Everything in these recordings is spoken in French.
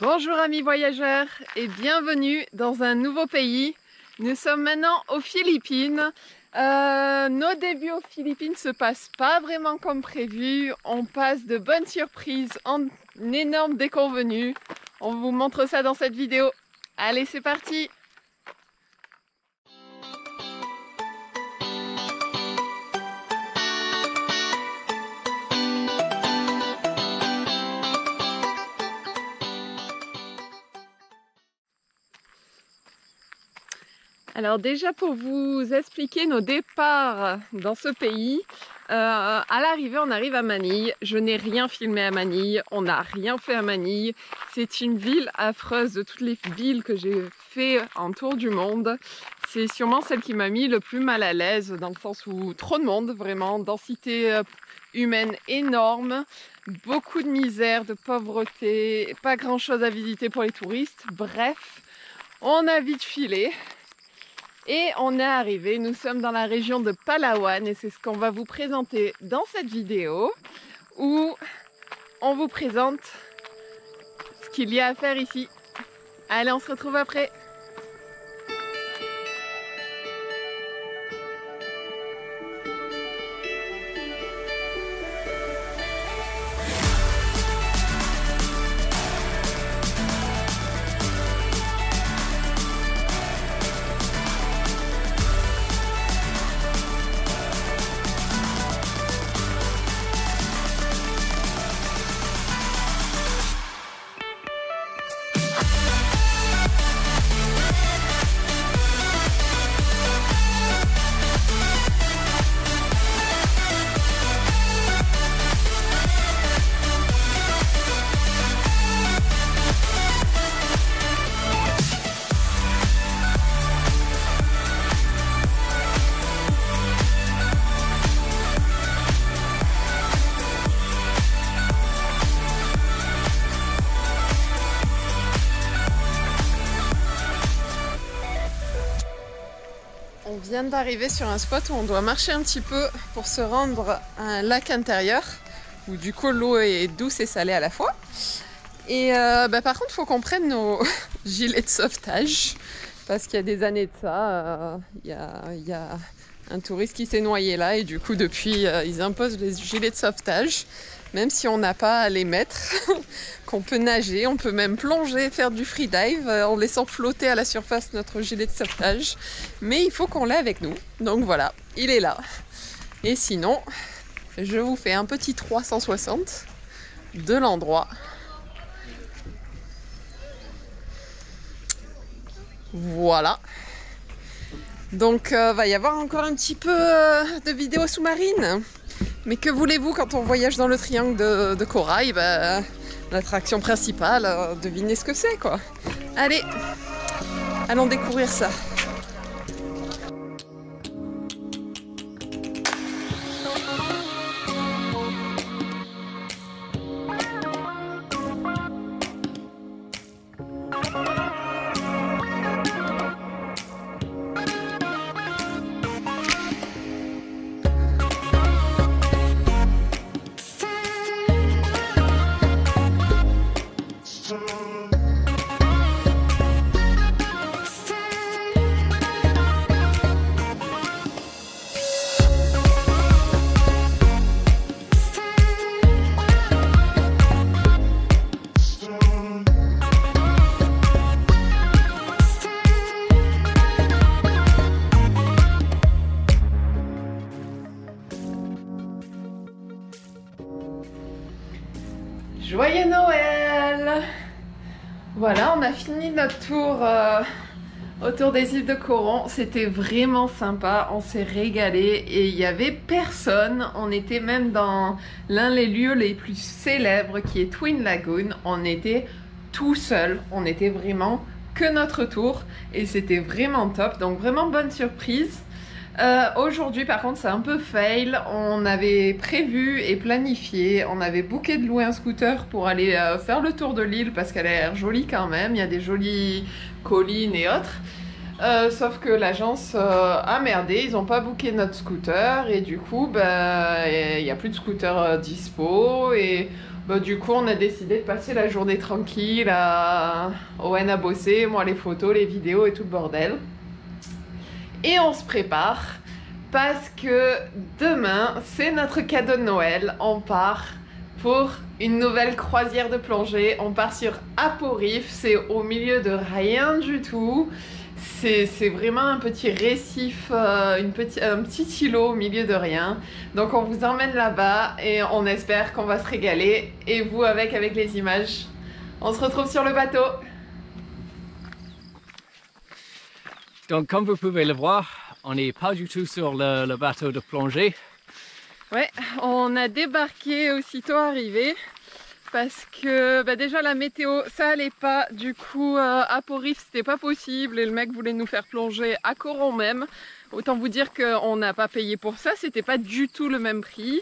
Bonjour amis voyageurs et bienvenue dans un nouveau pays. Nous sommes maintenant aux Philippines. Nos débuts aux Philippines se passent pas vraiment comme prévu. On passe de bonnes surprises en énormes déconvenues. On vous montre ça dans cette vidéo. Allez, c'est parti! Alors déjà pour vous expliquer nos départs dans ce pays, à l'arrivée on arrive à Manille. Je n'ai rien filmé à Manille, on n'a rien fait à Manille. C'est une ville affreuse de toutes les villes que j'ai fait en tour du monde. C'est sûrement celle qui m'a mis le plus mal à l'aise dans le sens où trop de monde, vraiment, densité humaine énorme, beaucoup de misère, de pauvreté, pas grand chose à visiter pour les touristes. Bref, on a vite filé. Et on est arrivé, nous sommes dans la région de Palawan et c'est ce qu'on va vous présenter dans cette vidéo où on vous présente ce qu'il y a à faire ici. Allez, on se retrouve après. On vient d'arriver sur un spot où on doit marcher un petit peu pour se rendre à un lac intérieur où du coup l'eau est douce et salée à la fois. Et par contre il faut qu'on prenne nos gilets de sauvetage parce qu'il y a des années de ça, il y a un touriste qui s'est noyé là et du coup depuis ils imposent les gilets de sauvetage. Même si on n'a pas à les mettre, qu'on peut nager, on peut même plonger, faire du freedive en laissant flotter à la surface notre gilet de sauvetage. Mais il faut qu'on l'ait avec nous. Donc voilà, il est là. Et sinon, je vous fais un petit 360 de l'endroit. Voilà. Donc va y avoir encore un petit peu de vidéos sous-marines. Mais que voulez-vous quand on voyage dans le triangle de corail, l'attraction principale, devinez ce que c'est quoi. Allez, allons découvrir ça. Joyeux Noël! Voilà, on a fini notre tour autour des îles de Coron. C'était vraiment sympa, on s'est régalé et il n'y avait personne. On était même dans l'un des lieux les plus célèbres qui est Twin Lagoon. On était tout seul, on était vraiment que notre tour et c'était vraiment top. Donc vraiment bonne surprise. Aujourd'hui par contre c'est un peu fail, on avait prévu et planifié, on avait booké de louer un scooter pour aller faire le tour de l'île parce qu'elle a l'air jolie quand même, il y a des jolies collines et autres. Sauf que l'agence a merdé, ils n'ont pas booké notre scooter et du coup il n'y a plus de scooter dispo et Bah, du coup, on a décidé de passer la journée tranquille à Owen à bosser, moi les photos, les vidéos et tout le bordel. Et on se prépare parce que demain, c'est notre cadeau de Noël. On part pour une nouvelle croisière de plongée. On part sur Apo-Reef, c'est au milieu de rien du tout. C'est vraiment un petit récif, un petit îlot au milieu de rien. Donc on vous emmène là-bas et on espère qu'on va se régaler. Et vous avec les images. On se retrouve sur le bateau. Donc comme vous pouvez le voir, on n'est pas du tout sur le bateau de plongée. Ouais, on a débarqué aussitôt arrivé. Parce que bah déjà la météo ça allait pas, du coup Apo-Reef c'était pas possible et le mec voulait nous faire plonger à Coron même. Autant vous dire qu'on n'a pas payé pour ça, c'était pas du tout le même prix.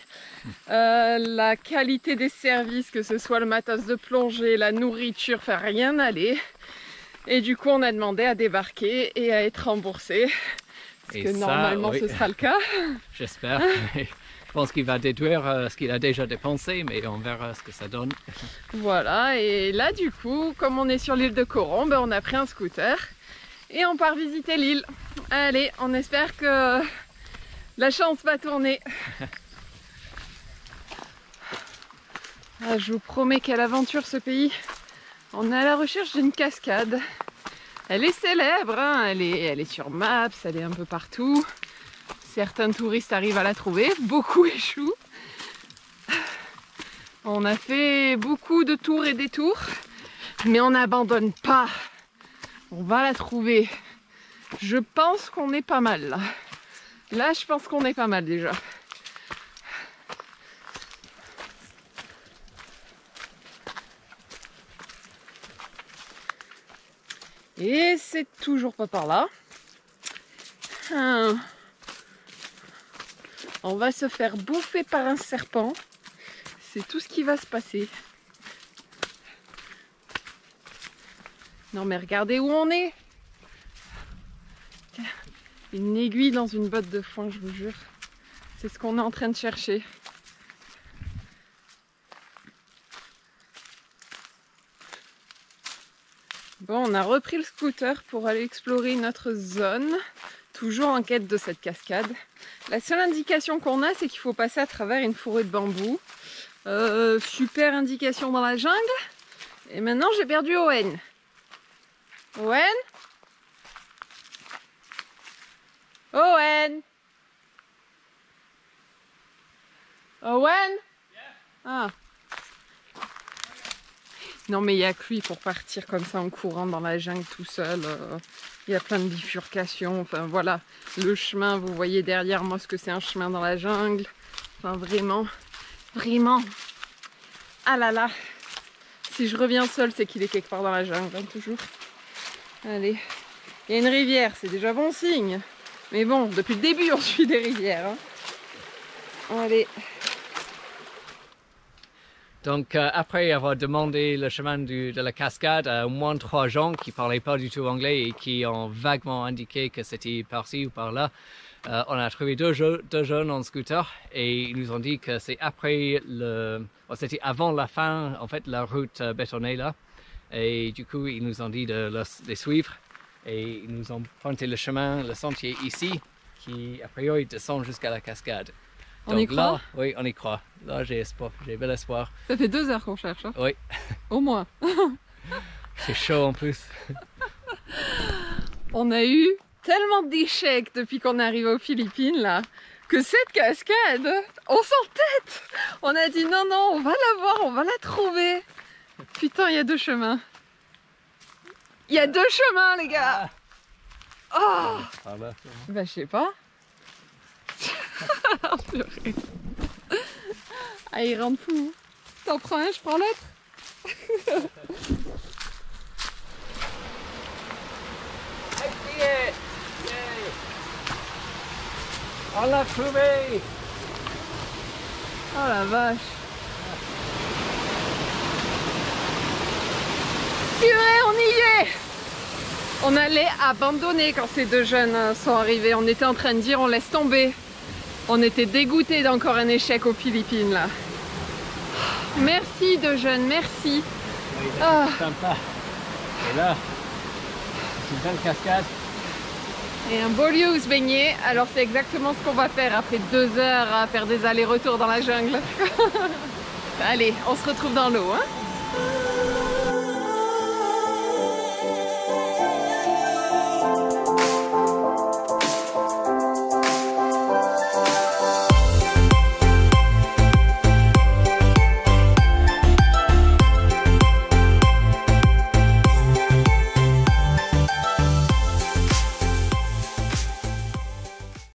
La qualité des services, que ce soit le matos de plongée, la nourriture, enfin rien n'allait. Et du coup on a demandé à débarquer et à être remboursé. Parce que normalement oui, ce sera le cas. J'espère. Je pense qu'il va déduire ce qu'il a déjà dépensé, mais on verra ce que ça donne. Voilà, et là du coup, comme on est sur l'île de Coron, ben, on a pris un scooter et on part visiter l'île. Allez, on espère que la chance va tourner. Ah, je vous promets quelle aventure ce pays. On est à la recherche d'une cascade. Elle est célèbre, hein, elle est sur Maps, elle est un peu partout. Certains touristes arrivent à la trouver, beaucoup échouent. On a fait beaucoup de tours et détours, mais on n'abandonne pas. On va la trouver. Je pense qu'on est pas mal là. Là, je pense qu'on est pas mal déjà. Et c'est toujours pas par là. On va se faire bouffer par un serpent. C'est tout ce qui va se passer. Non mais regardez où on est. Une aiguille dans une botte de foin, je vous jure. C'est ce qu'on est en train de chercher. Bon, on a repris le scooter pour aller explorer notre zone. Toujours en quête de cette cascade. La seule indication qu'on a, c'est qu'il faut passer à travers une forêt de bambou. Super indication dans la jungle. Et maintenant, j'ai perdu Owen. Owen? Owen? Owen? Ah. Non mais il n'y a que lui pour partir comme ça en courant dans la jungle tout seul. Il y a plein de bifurcations. Enfin voilà, le chemin, vous voyez derrière moi ce que c'est un chemin dans la jungle. Enfin vraiment, vraiment. Ah là là. Si je reviens seule, c'est qu'il est quelque part dans la jungle, hein, toujours. Allez. Il y a une rivière, c'est déjà bon signe. Mais bon, depuis le début, on suit des rivières. Hein. Allez. Donc après avoir demandé le chemin de la cascade à au moins 3 gens qui ne parlaient pas du tout anglais et qui ont vaguement indiqué que c'était par-ci ou par-là, on a trouvé deux jeunes en scooter et ils nous ont dit que c'est après c'était avant la fin, en fait, la route bétonnée là. Et du coup, ils nous ont dit de les suivre et ils nous ont pointé le chemin, le sentier ici, qui a priori descend jusqu'à la cascade. On y croit? Là, oui, on y croit. Là, j'ai espoir, j'ai bel espoir. Ça fait 2 heures qu'on cherche. Hein? Oui. Au moins. C'est chaud en plus. On a eu tellement d'échecs depuis qu'on est arrivé aux Philippines là, que cette cascade, on s'entête. On a dit non, non, on va la voir, on va la trouver. Putain, il y a 2 chemins. Il y a 2 chemins, les gars. Oh. Bah, je sais pas. Ah, il rentre fou. T'en prends un, je prends l'autre. On l'a trouvé. Oh la vache. Purée, on y est. On allait abandonner quand ces 2 jeunes sont arrivés. On était en train de dire on laisse tomber. On était dégoûtés d'encore un échec aux Philippines là. Merci de jeune, merci. Oui, Ah. c'est sympa. Et là, c'est une belle cascade. Et un beau lieu où se baigner. Alors c'est exactement ce qu'on va faire après 2 heures à faire des allers-retours dans la jungle. Allez, on se retrouve dans l'eau, hein.